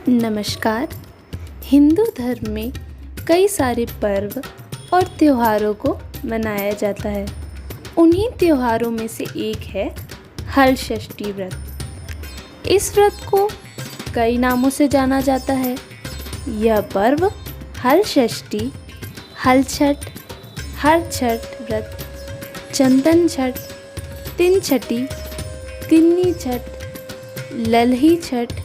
नमस्कार। हिंदू धर्म में कई सारे पर्व और त्योहारों को मनाया जाता है। उन्हीं त्योहारों में से एक है हल षष्ठी व्रत। इस व्रत को कई नामों से जाना जाता है। यह पर्व हल षष्ठी, हल छठ, हर छठ व्रत, चंदन छठ, तिन छठी, तिन्नी छठ, लल्ही छठ,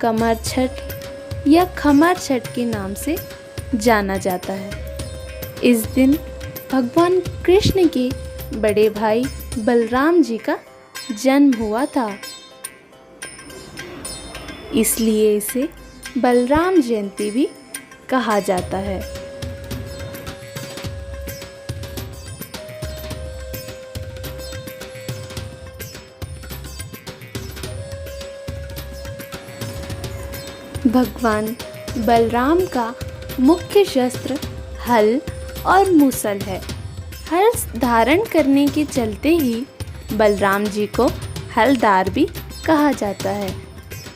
कमर छठ या खमर छठ के नाम से जाना जाता है। इस दिन भगवान कृष्ण के बड़े भाई बलराम जी का जन्म हुआ था, इसलिए इसे बलराम जयंती भी कहा जाता है। भगवान बलराम का मुख्य शस्त्र हल और मूसल है। हल धारण करने के चलते ही बलराम जी को हलदार भी कहा जाता है।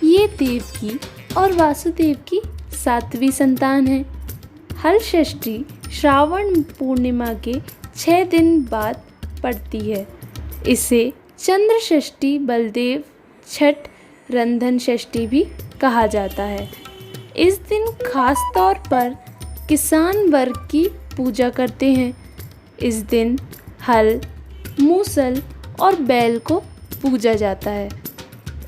ये देवकी और वासुदेव की 7वीं संतान है। हल षष्ठी श्रावण पूर्णिमा के 6 दिन बाद पड़ती है। इसे चंद्र षष्ठी, बलदेव छठ, रंधन षष्ठी भी कहा जाता है। इस दिन खास तौर पर किसान वर्ग की पूजा करते हैं। इस दिन हल, मूसल और बैल को पूजा जाता है।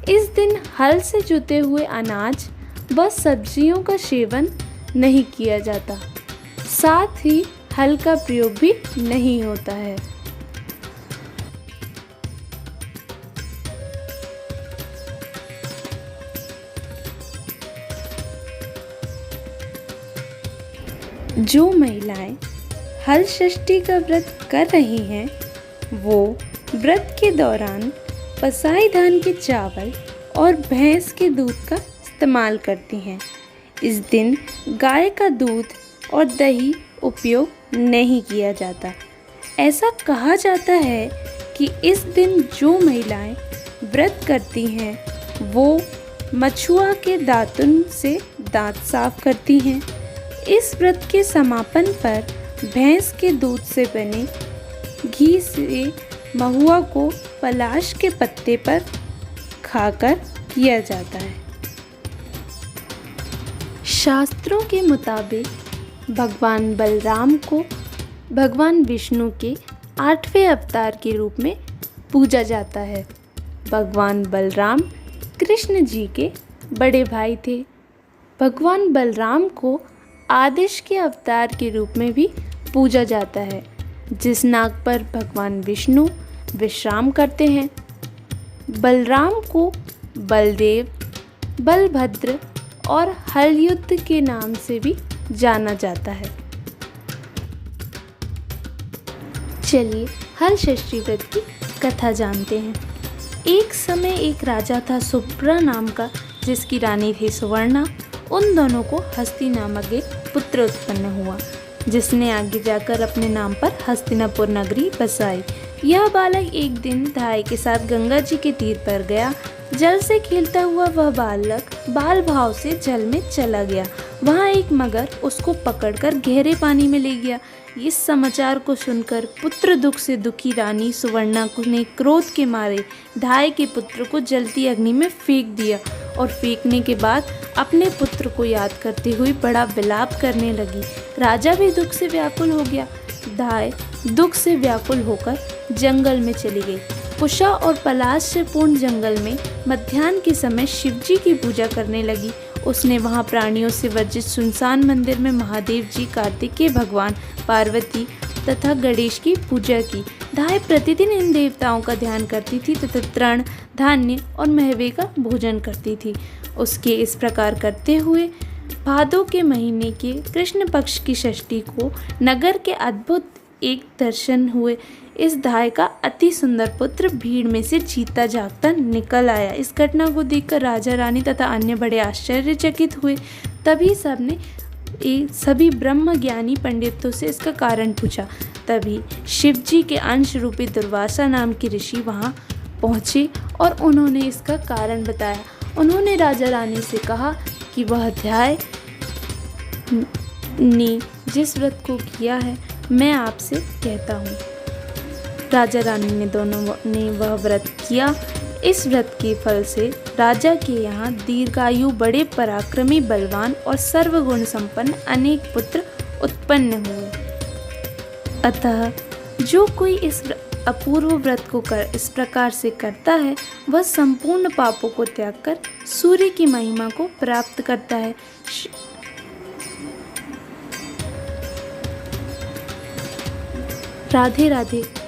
इस दिन हल से जुते हुए अनाज व सब्जियों का सेवन नहीं किया जाता। साथ ही हल का प्रयोग भी नहीं होता है। जो महिलाएं हल षष्ठी का व्रत कर रही हैं, वो व्रत के दौरान पसाई धान के चावल और भैंस के दूध का इस्तेमाल करती हैं। इस दिन गाय का दूध और दही उपयोग नहीं किया जाता। ऐसा कहा जाता है कि इस दिन जो महिलाएं व्रत करती हैं, वो मछुआ के दातुन से दांत साफ करती हैं। इस व्रत के समापन पर भैंस के दूध से बने घी से महुआ को पलाश के पत्ते पर खाकर किया जाता है। शास्त्रों के मुताबिक भगवान बलराम को भगवान विष्णु के 8वें अवतार के रूप में पूजा जाता है। भगवान बलराम कृष्ण जी के बड़े भाई थे। भगवान बलराम को आदिश के अवतार के रूप में भी पूजा जाता है, जिस नाग पर भगवान विष्णु विश्राम करते हैं। बलराम को बलदेव, बलभद्र और हलयुद्ध के नाम से भी जाना जाता है। चलिए हल षष्ठी व्रत की कथा जानते हैं। एक समय एक राजा था सुब्रा नाम का, जिसकी रानी थी सुवर्णा। उन दोनों को हस्ती नामक एक पुत्र उत्पन्न हुआ, जिसने आगे जाकर अपने नाम पर हस्तिनापुर नगरी बसाई। यह बालक एक दिन धाय के साथ गंगा जी के तीर पर गया। जल से खेलता हुआ वह बालक बाल भाव से जल में चला गया। वहाँ एक मगर उसको पकड़कर गहरे पानी में ले गया। इस समाचार को सुनकर पुत्र दुख से दुखी रानी सुवर्णा ने क्रोध के मारे धाय के पुत्र को जलती अग्नि में फेंक दिया और फेंकने के बाद अपने पुत्र को याद करते हुए बड़ा विलाप करने लगी। राजा भी दुख से व्याकुल हो गया। धाय दुख से व्याकुल होकर जंगल में चली गई। पुषा और पलाश से पूर्ण जंगल में मध्याह्न के समय शिवजी की पूजा करने लगी। उसने वहां प्राणियों से वर्जित सुनसान मंदिर में महादेव जी, कार्तिकेय भगवान, पार्वती तथा गणेश की पूजा की। धाय प्रतिदिन इन देवताओं का ध्यान करती थी तथा तृण, धान्य और मेवे का भोजन करती थी। उसके इस प्रकार करते हुए भादो के महीने के कृष्ण पक्ष की षष्ठी को नगर के अद्भुत एक दर्शन हुए। इस धाय का अति सुंदर पुत्र भीड़ में से जीता जागता निकल आया। इस घटना को देखकर राजा, रानी तथा अन्य बड़े आश्चर्यचकित हुए। तभी सभी ब्रह्म ज्ञानी पंडितों से इसका कारण पूछा। तभी शिवजी के अंश रूपी दुर्वासा नाम के ऋषि वहाँ पहुँचे और उन्होंने इसका कारण बताया। उन्होंने राजा रानी से कहा कि वह ध्याय ने जिस व्रत को किया है, मैं आपसे कहता हूँ। राजा रानी ने दोनों ने वह व्रत किया। इस व्रत के फल से राजा के यहाँ दीर्घायु, बड़े पराक्रमी, बलवान और सर्वगुण संपन्न अनेक पुत्र उत्पन्न हुए। अतः जो कोई इस अपूर्व व्रत को इस प्रकार से करता है, वह संपूर्ण पापों को त्याग कर सूर्य की महिमा को प्राप्त करता है। राधे राधे।